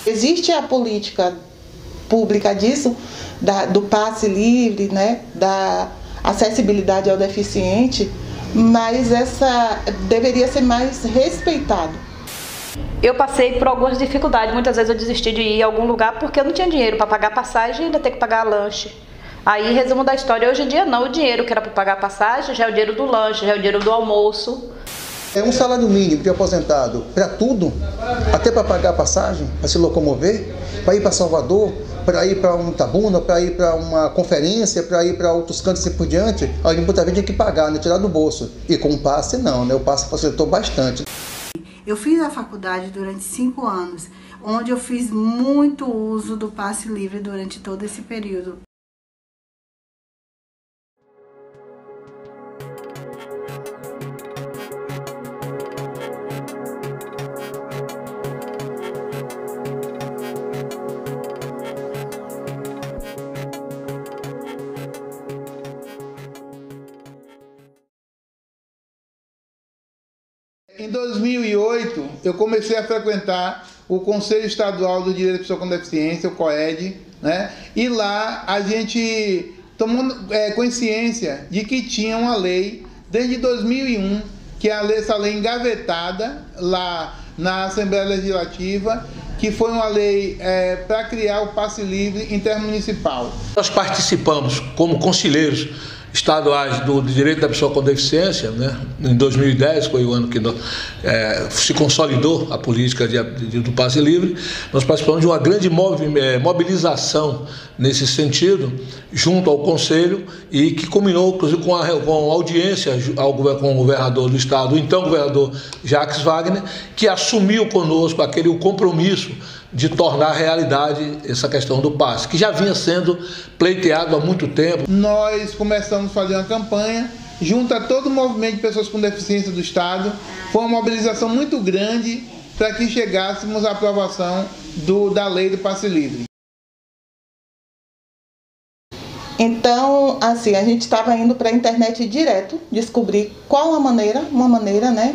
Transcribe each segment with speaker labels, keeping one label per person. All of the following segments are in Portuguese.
Speaker 1: Existe a política pública disso, do passe livre, né, da acessibilidade ao deficiente, mas essa deveria ser mais respeitado.
Speaker 2: Eu passei por algumas dificuldades, muitas vezes eu desisti de ir a algum lugar porque eu não tinha dinheiro para pagar passagem e ainda ter que pagar lanche. Aí, resumo da história, hoje em dia não, o dinheiro que era para pagar passagem já é o dinheiro do lanche, já é o dinheiro do almoço.
Speaker 3: É um salário mínimo de aposentado para tudo, até para pagar a passagem, para se locomover, para ir para Salvador, para ir para um Tabuna, para ir para uma conferência, para ir para outros cantos e por diante. Aí muita gente tinha que pagar, né, tirar do bolso. E com o passe não, né, o passe facilitou bastante.
Speaker 4: Eu fiz a faculdade durante 5 anos, onde eu fiz muito uso do passe livre durante todo esse período.
Speaker 5: Em 2008, eu comecei a frequentar o Conselho Estadual do Direito da Pessoa com Deficiência, o COED, né? E lá a gente tomou consciência de que tinha uma lei, desde 2001, que é essa lei engavetada lá na Assembleia Legislativa, que foi uma lei para criar o passe livre intermunicipal.
Speaker 6: Nós participamos como conselheiros estaduais do direito da pessoa com deficiência, né? Em 2010 foi o ano que se consolidou a política do passe livre. Nós participamos de uma grande mobilização nesse sentido, junto ao Conselho, e que culminou, inclusive, com audiência com o governador do estado, o então governador Jacques Wagner, que assumiu conosco o compromisso de tornar realidade essa questão do passe, que já vinha sendo pleiteado há muito tempo.
Speaker 5: Nós começamos a fazer uma campanha junto a todo o movimento de pessoas com deficiência do estado. Foi uma mobilização muito grande para que chegássemos à aprovação da lei do passe livre.
Speaker 1: Então, assim, a gente estava indo para a internet direto, descobrir qual uma maneira, né,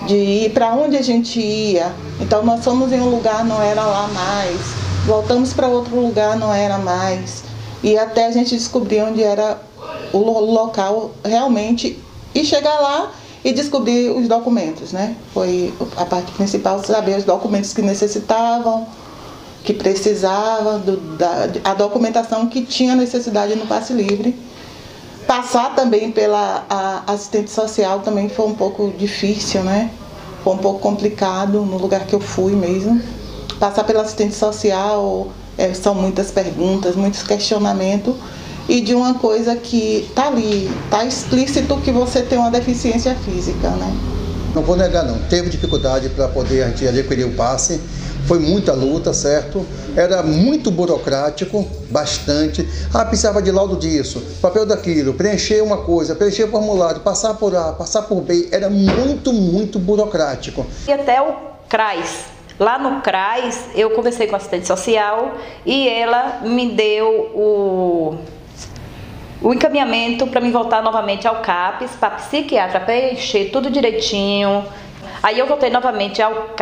Speaker 1: de ir para onde a gente ia. Então nós fomos em um lugar, não era lá mais, voltamos para outro lugar, não era mais, e até a gente descobrir onde era o local realmente e chegar lá e descobrir os documentos, né? Foi a parte principal, saber os documentos que necessitavam, que precisava, a documentação que tinha necessidade no passe livre. Passar também pela assistente social também foi um pouco difícil, né? Foi um pouco complicado no lugar que eu fui mesmo. Passar pela assistente social, são muitas perguntas, muitos questionamentos, e de uma coisa que está ali, está explícito que você tem uma deficiência física, né?
Speaker 3: Não vou negar não, teve dificuldade para poder a gente adquirir o passe. Foi muita luta, certo? Era muito burocrático, bastante. Precisava de laudo disso, papel daquilo, preencher uma coisa, preencher o formulário, passar por A, passar por B. Era muito, muito burocrático.
Speaker 2: E até o CRAS. Lá no CRAS, eu conversei com a assistente social e ela me deu o encaminhamento para me voltar novamente ao CAPES, para a psiquiatra preencher tudo direitinho. Aí eu voltei novamente ao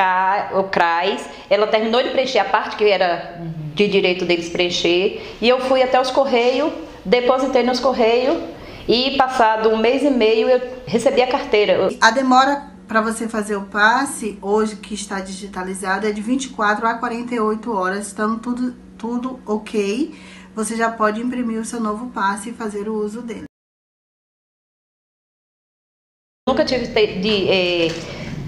Speaker 2: CRAS, ela terminou de preencher a parte que era de direito deles preencher, e eu fui até os Correios, depositei nos Correios, e passado 1 mês e meio eu recebi a carteira.
Speaker 4: A demora para você fazer o passe, hoje que está digitalizado, é de 24 a 48 horas, estando tudo ok, você já pode imprimir o seu novo passe e fazer o uso dele.
Speaker 2: Nunca tive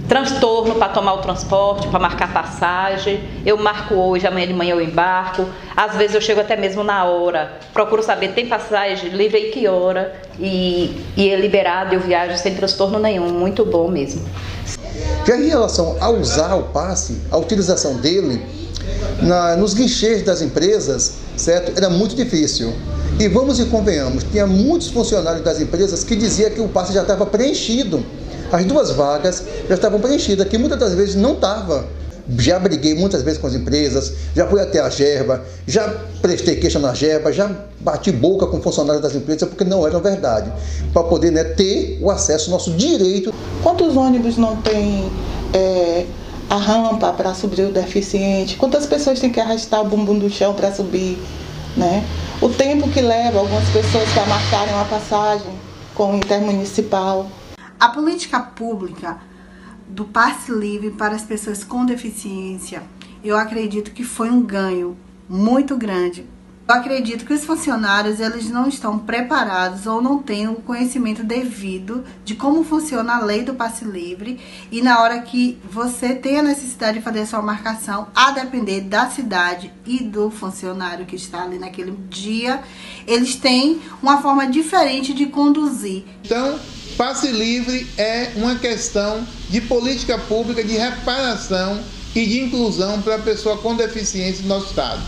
Speaker 2: transtorno para tomar o transporte, para marcar passagem. Eu marco hoje, amanhã de manhã eu embarco. Às vezes eu chego até mesmo na hora. Procuro saber, tem passagem livre em que hora? E é liberado, eu viajo sem transtorno nenhum. Muito bom mesmo.
Speaker 3: Já em relação a usar o passe, a utilização dele, nos guichês das empresas, certo? Era muito difícil. E vamos e convenhamos, tinha muitos funcionários das empresas que diziam que o passe já estava preenchido. As 2 vagas já estavam preenchidas, que muitas das vezes não estava. Já briguei muitas vezes com as empresas, já fui até a Gerba, já prestei queixa na Gerba, já bati boca com funcionários das empresas porque não era verdade. Para poder, né, ter o acesso ao nosso direito.
Speaker 1: Quantos ônibus não tem a rampa para subir o deficiente, quantas pessoas têm que arrastar o bumbum do chão para subir, né? O tempo que leva algumas pessoas para marcarem uma passagem com o intermunicipal.
Speaker 4: A política pública do passe livre para as pessoas com deficiência, eu acredito que foi um ganho muito grande. Eu acredito que os funcionários eles não estão preparados ou não têm o conhecimento devido de como funciona a lei do passe livre, e na hora que você tem a necessidade de fazer a sua marcação, a depender da cidade e do funcionário que está ali naquele dia, eles têm uma forma diferente de conduzir.
Speaker 5: Então, passe livre é uma questão de política pública de reparação e de inclusão para a pessoa com deficiência do nosso estado.